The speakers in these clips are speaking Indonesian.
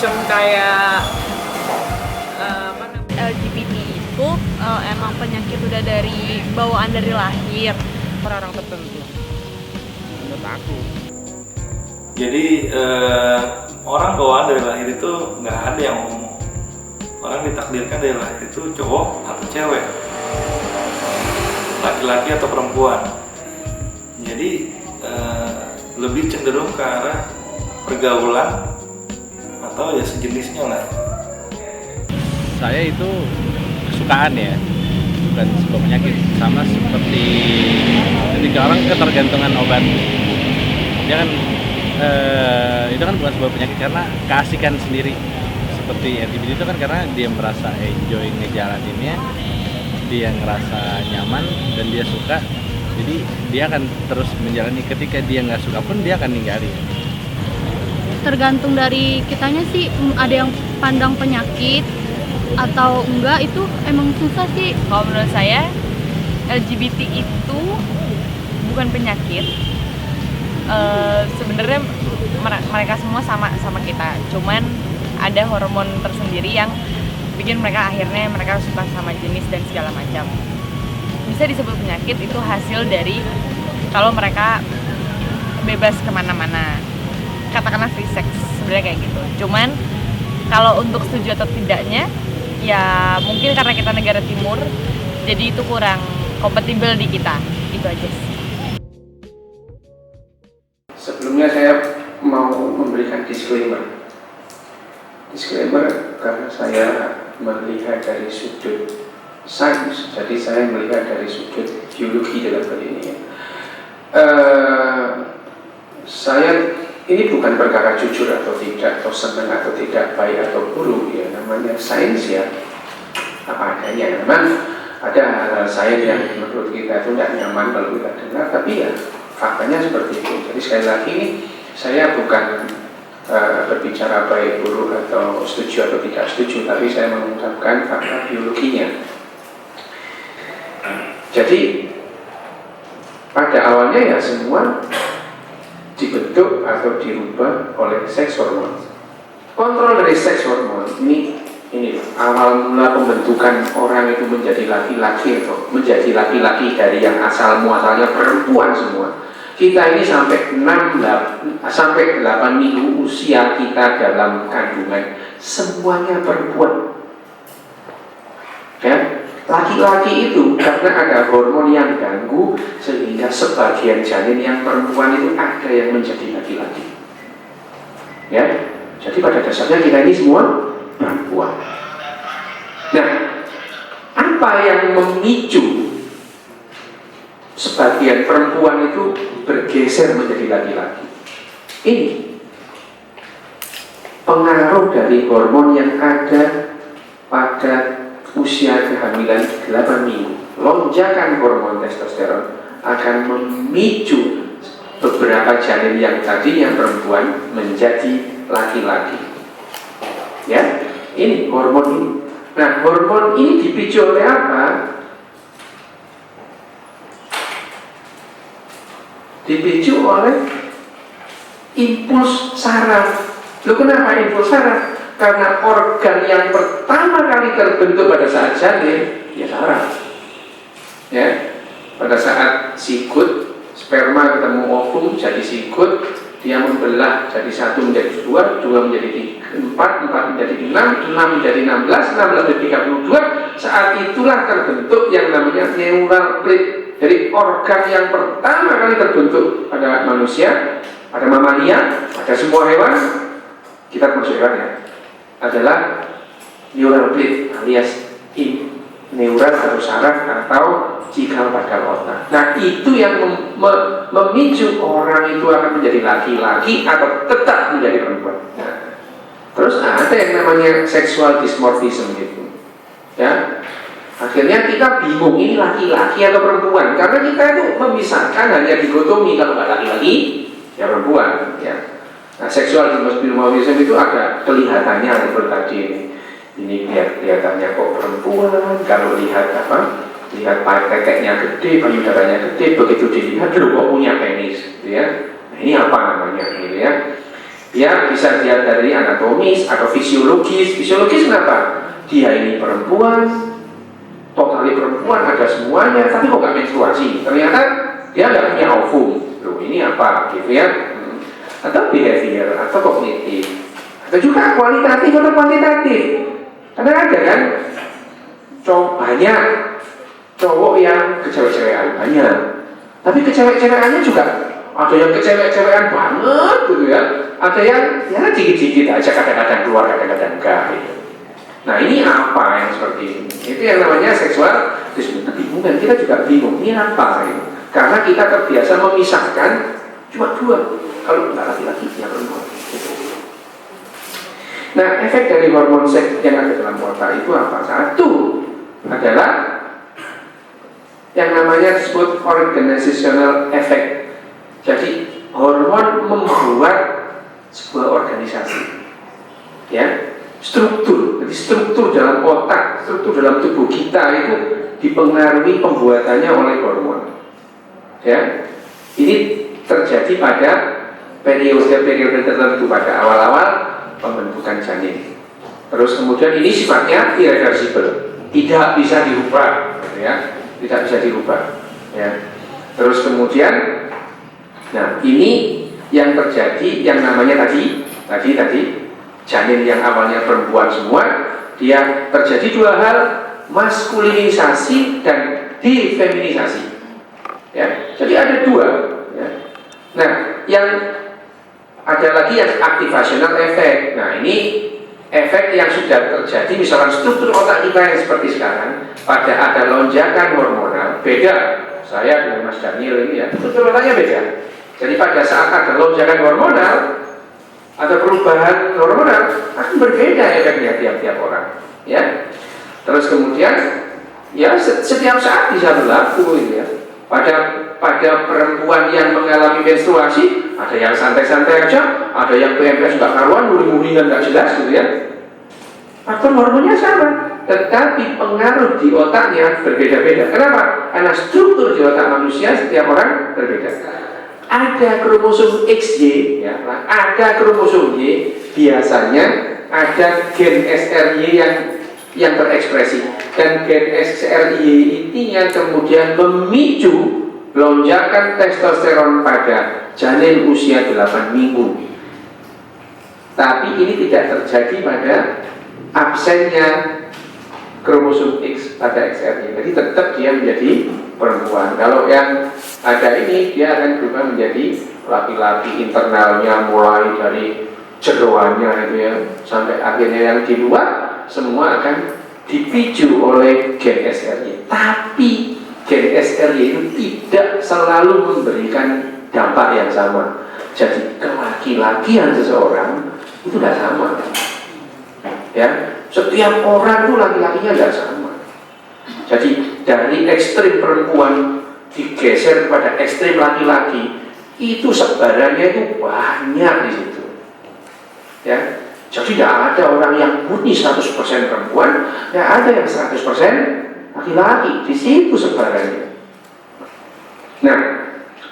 semacam kayak LGBT itu emang penyakit udah dari bawaan dari lahir orang tertentu menurut aku. Jadi orang bawaan dari lahir itu nggak ada yang ngomong. Orang ditakdirkan dari lahir itu cowok atau cewek, laki-laki atau perempuan. Jadi lebih cenderung ke arah pergaulan atau ya sejenisnya lah. Saya itu kesukaan ya, bukan sebuah penyakit. Sama seperti ketika orang ketergantungan obat, dia kan itu kan bukan sebuah penyakit karena keasikan sendiri. Seperti LGBT itu kan karena dia merasa enjoy ngejalaninnya, dia ngerasa nyaman dan dia suka, jadi dia akan terus menjalani. Ketika dia nggak suka pun dia akan ninggalin. tergantung dari kitanya sih, ada yang pandang penyakit atau enggak, itu emang susah sih. Kalau menurut saya LGBT itu bukan penyakit. Sebenarnya mereka semua sama kita, cuman ada hormon tersendiri yang bikin mereka akhirnya mereka suka sama jenis dan segala macam. Bisa disebut penyakit itu hasil dari kalau mereka bebas kemana-mana, katakanlah free sex, sebenarnya kayak gitu. Cuman kalau untuk setuju atau tidaknya, ya mungkin karena kita negara timur, jadi itu kurang kompatibel di kita, itu aja sih. Sebelumnya saya mau memberikan disclaimer karena saya melihat dari sudut sains, jadi saya melihat dari sudut biologi dalam hal ini ya. Saya ini bukan perkara jujur atau tidak, atau senang atau tidak, baik atau buruk ya, namanya sains ya, apa adanya. Memang ada hal-hal sains yang menurut kita itu tidak nyaman kalau kita dengar, tapi ya faktanya seperti itu. Jadi sekali lagi ini saya bukan berbicara baik buruk atau setuju atau tidak setuju, tapi saya mengungkapkan fakta biologinya. Jadi pada awalnya ya semua dibentuk atau dirubah oleh seks hormon. Kontrol dari seks hormon ini awal mula pembentukan orang itu menjadi laki-laki atau menjadi laki-laki dari yang asal muasalnya perempuan semua. Kita ini sampai 8 minggu usia kita dalam kandungan semuanya perempuan. Ya, laki-laki itu karena ada hormon yang ganggu sehingga sebagian janin yang perempuan itu ada yang menjadi laki-laki. Ya, jadi pada dasarnya kita ini semua perempuan. Nah, apa yang memicu sebagian perempuan itu bergeser menjadi laki-laki? Ini pengaruh dari hormon yang ada pada usia kehamilan 8 minggu. Lonjakan hormon testosteron akan memicu beberapa janin yang tadinya perempuan menjadi laki-laki. Ya, ini hormon ini. Nah, hormon ini dipicu oleh apa? Dipicu oleh impuls saraf. Loh, kenapa impuls saraf? Karena organ yang pertama kali terbentuk pada saat janin, ya saraf. Ya, pada saat sikut, sperma ketemu ovum jadi sikut, dia membelah jadi 1 menjadi 2, 2 menjadi 4, 4 menjadi 6, 6 menjadi 16, 16 menjadi 32. Saat itulah terbentuk yang namanya neural plate. Jadi organ yang pertama kali terbentuk pada manusia, pada mamalia, pada semua hewan, kita termasuk hewan ya, adalah neural plate alias neural atau saraf atau cikal bakal otak. Nah, itu yang memicu orang itu akan menjadi laki-laki atau tetap menjadi perempuan. Nah, terus ada yang namanya sexual dysmorphism gitu. Ya. Akhirnya kita bingung ini laki-laki atau perempuan, karena kita itu memisahkan hanya dikotomi, kalau nggak laki-laki ya perempuan ya. Nah, seksual dimorfisme itu ada kelihatannya seperti tadi ini kelihatannya kok perempuan, kalau lihat lihat teteknya gede, payudaranya gede, begitu dilihat loh kok punya penis gitu ya. Nah, ini apa namanya gitu ya. Ya, bisa dilihat dari anatomis atau fisiologis. Fisiologis kenapa? Dia ini perempuan, totali perempuan, ada semuanya, tapi kok nggak menstruasi? Ternyata dia nggak punya ovum. Loh, ini apa? Gitu ya. Atau behavior, atau kognitif, atau juga kualitatif atau kuantitatif. Karena ada kan banyak cowok yang kecewek-cewekan banyak, tapi kecewek-cewekannya juga ada yang kecewek-cewekan banget gitu ya, ada yang ya dikit-dikit aja, kadang-kadang keluar, kadang-kadang enggak gitu. Nah, ini apa yang seperti ini? Itu yang namanya seksual kebingungan. Kita juga bingung, ini apa gitu. Karena kita terbiasa memisahkan cuma dua, kalau enggak laki-laki yang perempuan gitu. Nah, efek dari hormon seks yang ada dalam otak itu apa? Satu adalah yang namanya disebut organizational effect. Jadi hormon membuat sebuah organisasi, ya, struktur. Jadi struktur dalam otak, struktur dalam tubuh kita itu dipengaruhi pembuatannya oleh hormon. Ya, ini terjadi pada periode-periode tertentu, pada awal-awal pembentukan janin. Terus kemudian ini sifatnya irreversible, tidak bisa dirubah, ya, tidak bisa dirubah. Ya. Terus kemudian, nah ini yang terjadi, yang namanya tadi janin yang awalnya perempuan semua, dia terjadi dua hal, maskulinisasi dan defeminisasi. Ya, jadi ada dua. Ya. Nah, yang ada lagi yang activational effect. Nah, ini efek yang sudah terjadi, misalkan struktur otak kita yang seperti sekarang, pada ada lonjakan hormonal, beda. Saya dengan Mas Daniel ini ya, struktur otaknya beda. Jadi pada saat ada lonjakan hormonal, ada perubahan hormonal, akan berbeda efeknya tiap-tiap orang. Ya. Terus kemudian, ya setiap saat bisa berlaku, ya. Pada perempuan yang mengalami menstruasi, ada yang santai-santai aja, ada yang PMS nggak karuan, muring-muringan nggak jelas gitu ya. Faktor hormonnya sama, tetapi pengaruh di otaknya berbeda-beda. Kenapa? Karena struktur di otak manusia setiap orang berbeda. Ada kromosom XY, ya, ada kromosom Y, biasanya ada gen SRY yang terekspresi, dan gen SRY ini yang kemudian memicu lonjakan testosteron pada janin usia 8 minggu. Tapi ini tidak terjadi pada absennya kromosom X pada XRY. Jadi tetap dia menjadi perempuan. Kalau yang ada ini, dia akan berubah menjadi laki-laki, internalnya mulai dari jeroannya itu ya, sampai akhirnya yang di luar semua akan dipicu oleh gen SRY. Tapi gen SRY itu tidak selalu memberikan dampak yang sama. Jadi kelaki-lakian seseorang itu tidak sama. Ya, setiap orang itu laki-lakinya tidak sama. Jadi dari ekstrim perempuan digeser pada ekstrim laki-laki, itu sebarannya itu banyak di situ. Ya, jadi tidak ada orang yang murni 100% perempuan, tidak ada yang 100% laki-laki, di situ sebarannya. Nah,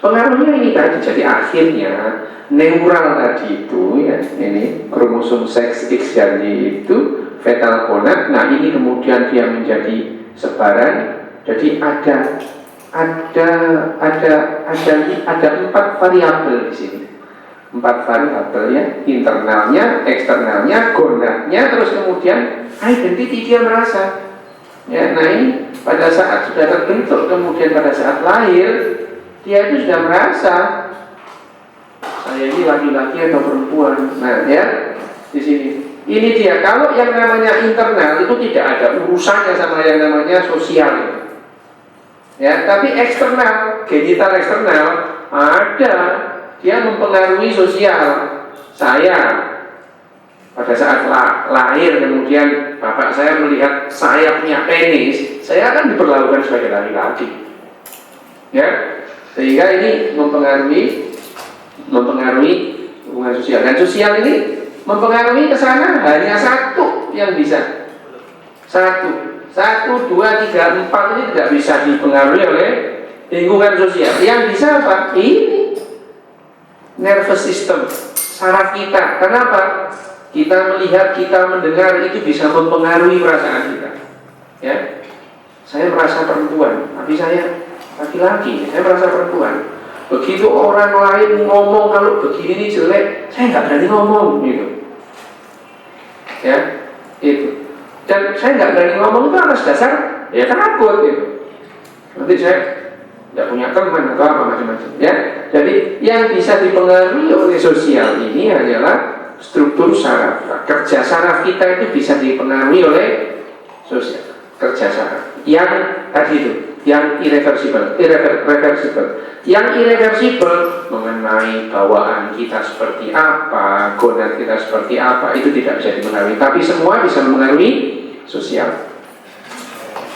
pengaruhnya ini tadi, jadi akhirnya neural tadi itu, ya, ini kromosom seks X dan Y itu fetal gonad. Nah, ini kemudian dia menjadi sebaran. Jadi ada 4 variabel di sini. 4 variabel ya, internalnya, eksternalnya, gonadnya, terus kemudian identity dia merasa. Ya, nah ini pada saat sudah terbentuk, kemudian pada saat lahir dia itu sudah merasa saya ini laki-laki atau perempuan. Nah ya, di sini. Ini dia. Kalau yang namanya internal itu tidak ada urusannya sama yang namanya sosial. Ya, tapi eksternal, genital eksternal ada. Dia mempengaruhi sosial. Saya pada saat lahir, kemudian bapak saya melihat saya punya penis, saya akan diperlakukan sebagai laki-laki. Ya, sehingga ini mempengaruhi hubungan sosial. Dan sosial ini mempengaruhi ke sana hanya satu yang bisa. 1, 2, 3, 4 ini tidak bisa dipengaruhi oleh lingkungan sosial. Yang bisa apa? Ini nervous system, saraf kita. Kenapa? Kita melihat, kita mendengar itu bisa mempengaruhi perasaan kita. Ya, saya merasa perempuan, tapi saya laki-laki, saya merasa perempuan. Begitu orang lain ngomong kalau begini ini jelek, saya nggak berani ngomong gitu. Ya, itu. Dan saya nggak berani ngomong itu atas dasar ya takut gitu. Nanti saya nggak punya teman atau apa macam-macam. Ya, jadi yang bisa dipengaruhi oleh sosial ini adalah struktur saraf. Kerja saraf kita itu bisa dipengaruhi oleh sosial. Kerja saraf. Yang tadi itu, yang irreversible. Yang irreversible mengenai bawaan kita seperti apa, gonad kita seperti apa, itu tidak bisa dipengaruhi. Tapi semua bisa mempengaruhi sosial.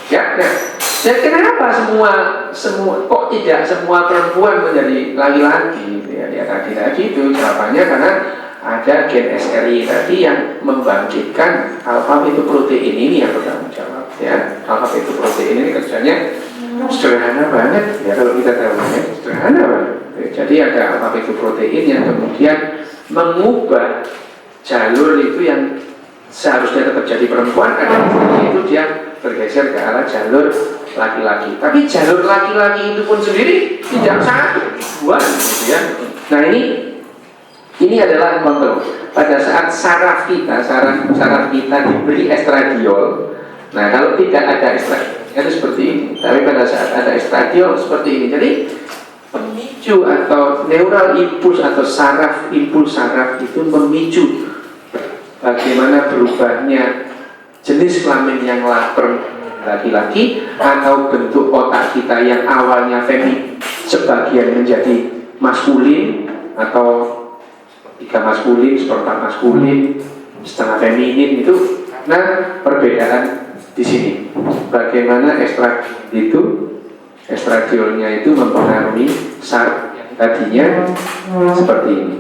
Ya, nah, dan kenapa semua kok tidak semua perempuan menjadi laki-laki? Ya tadi itu jawabannya karena ada gen SRI tadi yang membangkitkan alfa fetoprotein ini yang bertanggung jawab. Ya, alfa fetoprotein ini kerjanya sederhana banget ya kalau kita tahu ya, sederhana banget. Jadi ada alfa fetoprotein yang kemudian mengubah jalur itu yang seharusnya tetap jadi perempuan, ada itu dia bergeser ke arah jalur laki-laki. Tapi jalur laki-laki itu pun sendiri tidak satu, dua, gitu ya. Nah ini adalah kontrol. Pada saat saraf kita diberi estradiol. Nah kalau tidak ada estradiol itu seperti ini. Tapi pada saat ada estradiol seperti ini. Jadi pemicu atau neural impuls atau impuls saraf itu memicu bagaimana berubahnya jenis kelamin yang laki-laki atau bentuk otak kita yang awalnya feminin sebagian menjadi maskulin atau tiga maskulin, seperempat maskulin, setengah feminin itu. Nah, perbedaan di sini. Bagaimana estradiolnya itu mempengaruhi saraf yang tadinya seperti ini.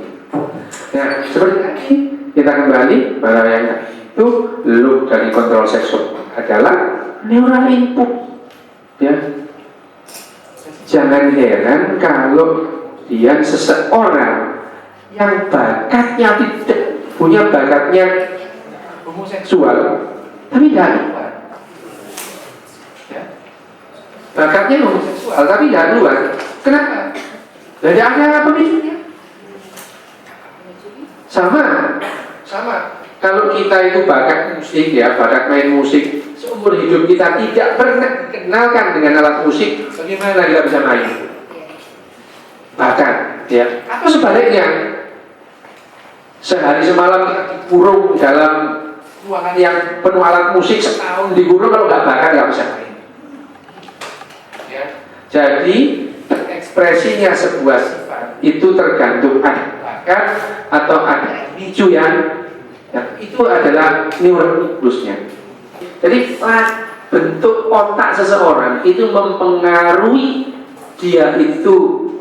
Nah, seperti tadi kita kembali pada yang itu loop dari kontrol seksual adalah neural input. Ya, jangan heran kalau dia seseorang yang bakatnya tidak punya bakatnya homoseksual, tapi tidak keluar. Ya. Bakatnya homoseksual, tapi tidak keluar. Kenapa? Jadi ada pemicunya. Sama. Kalau kita itu bakat musik ya, bakat main musik, seumur hidup kita tidak pernah dikenalkan dengan alat musik, bagaimana kita bisa main? Bakat, ya. Atau sebaliknya. Sehari semalam kita dikurung dalam ruangan yang penuh alat musik, setahun dikurung, kalau nggak bakat nggak bisa main. Ya. Jadi ekspresinya sebuah sifat itu tergantung ada bakat atau ada pemicu yang itu adalah neural impulsnya. Jadi bentuk otak seseorang itu mempengaruhi dia itu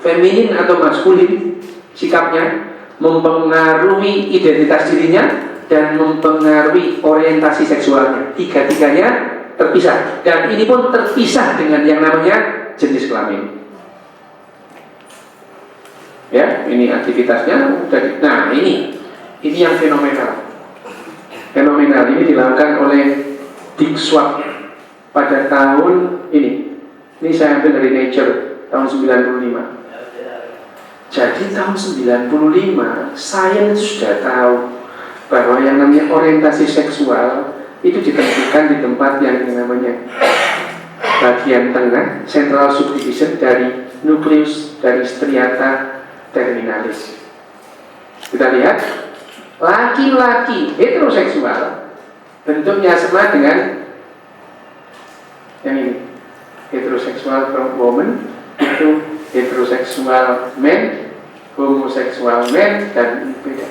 feminin atau maskulin sikapnya, mempengaruhi identitas dirinya, dan mempengaruhi orientasi seksualnya. Tiga-tiganya terpisah, dan ini pun terpisah dengan yang namanya jenis kelamin. Ya, ini aktivitasnya. Nah, ini yang fenomenal. Fenomenal ini dilakukan oleh Dick Swab pada tahun ini. Ini saya ambil dari Nature tahun 95. Jadi tahun 95 sains sudah tahu bahwa yang namanya orientasi seksual itu ditentukan di tempat yang namanya bagian tengah, central subdivision dari nukleus dari striata terminalis. Kita lihat laki-laki heteroseksual bentuknya sama dengan yang ini, heteroseksual woman itu heteroseksual men, homoseksual men, dan beda.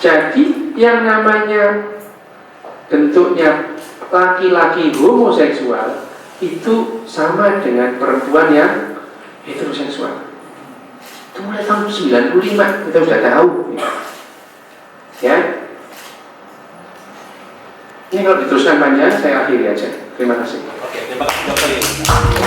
Jadi yang namanya bentuknya laki-laki homoseksual itu sama dengan perempuan yang heteroseksual. Itu mulai tahun 95 kita sudah tahu. Ya. Ini kalau diteruskan panjang saya akhiri aja. Terima kasih. Oke, terima kasih dokter.